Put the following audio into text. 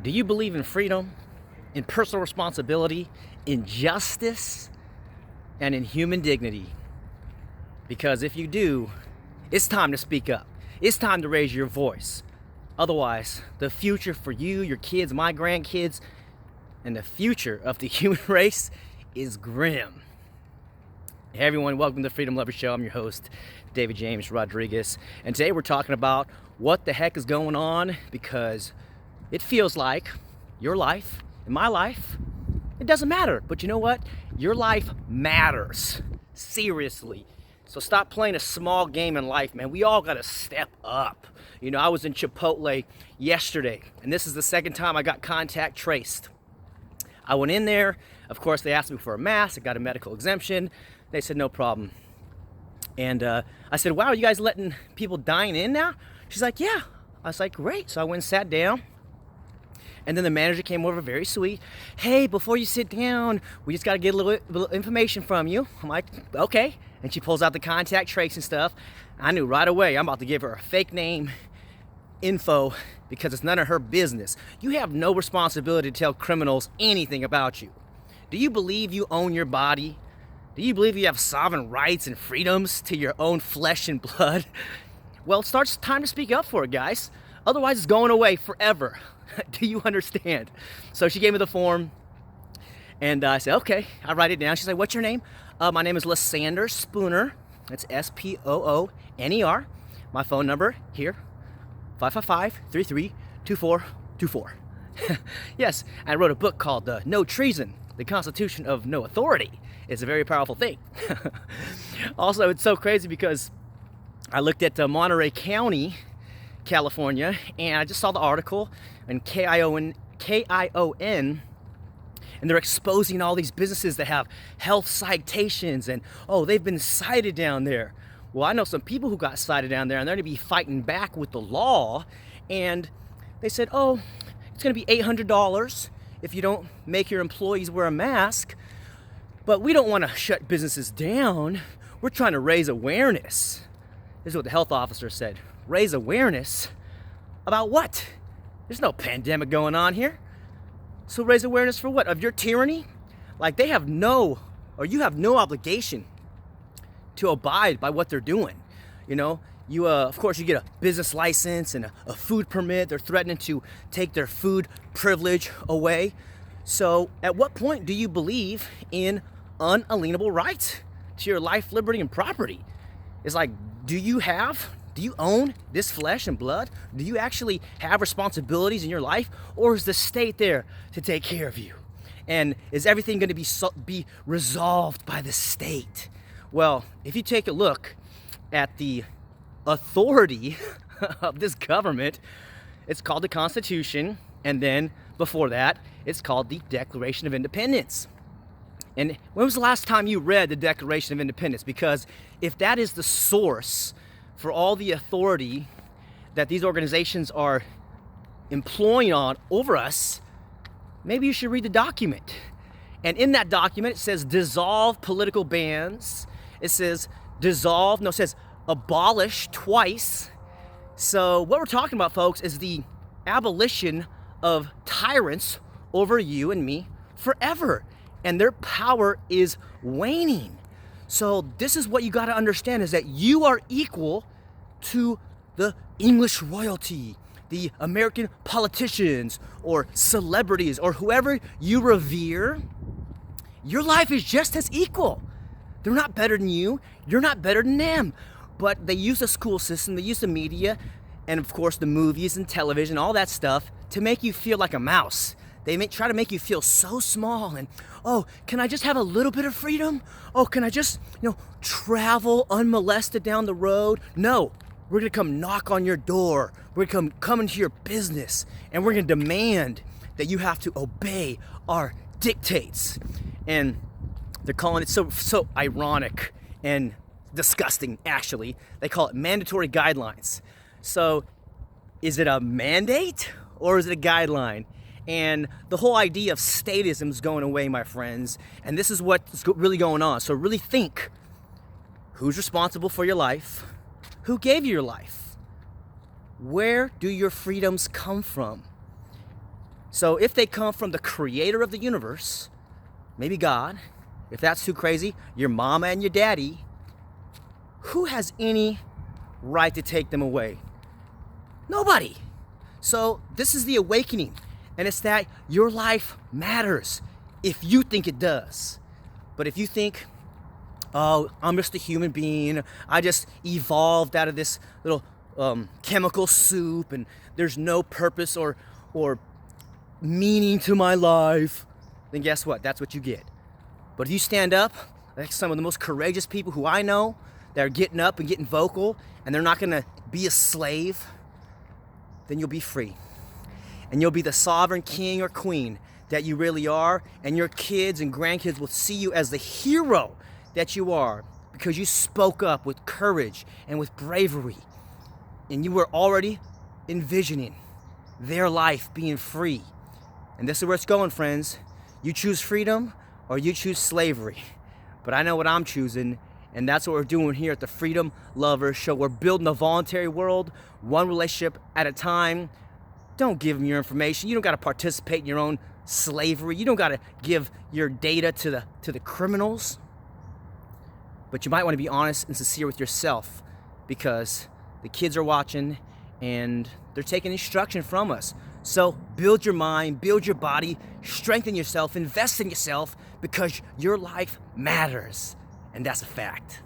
Do you believe in freedom, in personal responsibility, in justice, and in human dignity? Because if you do, it's time to speak up. It's time to raise your voice. Otherwise, the future for you, your kids, my grandkids, and the future of the human race is grim. Hey everyone, welcome to the Freedom Lover Show. I'm your host, David James Rodriguez. And today we're talking about what the heck is going on, because it feels like your life and my life, it doesn't matter. But you know what? Your life matters. Seriously. So stop playing a small game in life, man. We all got to step up. You know, I was in Chipotle yesterday, and this is the second time I got contact traced. I went in there. Of course, they asked me for a mask. I got a medical exemption. They said, no problem. And I said, wow, are you guys letting people dine in now? She's like, yeah. I was like, great. So I went and sat down. And then the manager came over, very sweet. Hey, before you sit down, we just got to get a little information from you. I'm like, okay. And she pulls out the contact trace and stuff. I knew right away I'm about to give her a fake name info because it's none of her business. You have no responsibility to tell criminals anything about you. Do you believe you own your body? Do you believe you have sovereign rights and freedoms to your own flesh and blood? Well, it starts time to speak up for it, guys. Otherwise, it's going away forever. Do you understand? So she gave me the form, and I said, okay. I write it down. She's like, what's your name? My name is Lysander Spooner. That's Spooner. My phone number here, 555-33-2424. Yes, I wrote a book called No Treason, the Constitution of No Authority. It's a very powerful thing. Also, it's so crazy because I looked at Monterey County, California, and I just saw the article in KION, and they're exposing all these businesses that have health citations, and they've been cited down there. Well, I know some people who got cited down there, and they're going to be fighting back with the law, and they said, it's going to be $800 if you don't make your employees wear a mask, but we don't want to shut businesses down. We're trying to raise awareness. This is what the health officer said. Raise awareness about what? There's no pandemic going on here. So raise awareness for what? Of your tyranny? Like you have no obligation to abide by what they're doing. You know, of course you get a business license and a food permit. They're threatening to take their food privilege away. So at what point do you believe in unalienable rights to your life, liberty, and property? It's like, do you own this flesh and blood? Do you actually have responsibilities in your life? Or is the state there to take care of you? And is everything going to be resolved by the state? Well, if you take a look at the authority of this government, it's called the Constitution. And then before that, it's called the Declaration of Independence. And when was the last time you read the Declaration of Independence? Because if that is the source for all the authority that these organizations are employing over us, maybe you should read the document. And in that document, it says dissolve political bans. It says abolish twice. So what we're talking about, folks, is the abolition of tyrants over you and me forever. And their power is waning. So this is what you got to understand, is that you are equal to the English royalty, the American politicians or celebrities or whoever you revere. Your life is just as equal. They're not better than you. You're not better than them. But they use the school system, they use the media, and of course the movies and television, all that stuff, to make you feel like a mouse. They try to make you feel so small, and can I just have a little bit of freedom? Can I just, travel unmolested down the road? No, we're gonna come knock on your door. We're gonna come into your business, and we're gonna demand that you have to obey our dictates. And they're calling it so ironic and disgusting, actually. They call it mandatory guidelines. So is it a mandate or is it a guideline? And the whole idea of statism is going away, my friends. And this is what's really going on. So really think, who's responsible for your life? Who gave you your life? Where do your freedoms come from? So if they come from the creator of the universe, maybe God, if that's too crazy, your mama and your daddy, who has any right to take them away? Nobody. So this is the awakening, and it's that your life matters if you think it does. But if you think, oh, I'm just a human being, I just evolved out of this little chemical soup, and there's no purpose or meaning to my life, then guess what? That's what you get. But if you stand up, like some of the most courageous people who I know, that are getting up and getting vocal, and they're not gonna be a slave, then you'll be free. And you'll be the sovereign king or queen that you really are, and your kids and grandkids will see you as the hero that you are, because you spoke up with courage and with bravery, and you were already envisioning their life being free. And this is where it's going, friends. You choose freedom or you choose slavery. But I know what I'm choosing, and that's what we're doing here at the Freedom Lovers Show. We're building a voluntary world, one relationship at a time. Don't give them your information. You don't got to participate in your own slavery. You don't got to give your data to the criminals. But you might want to be honest and sincere with yourself, because the kids are watching and they're taking instruction from us. So build your mind, build your body, strengthen yourself, invest in yourself, because your life matters. And that's a fact.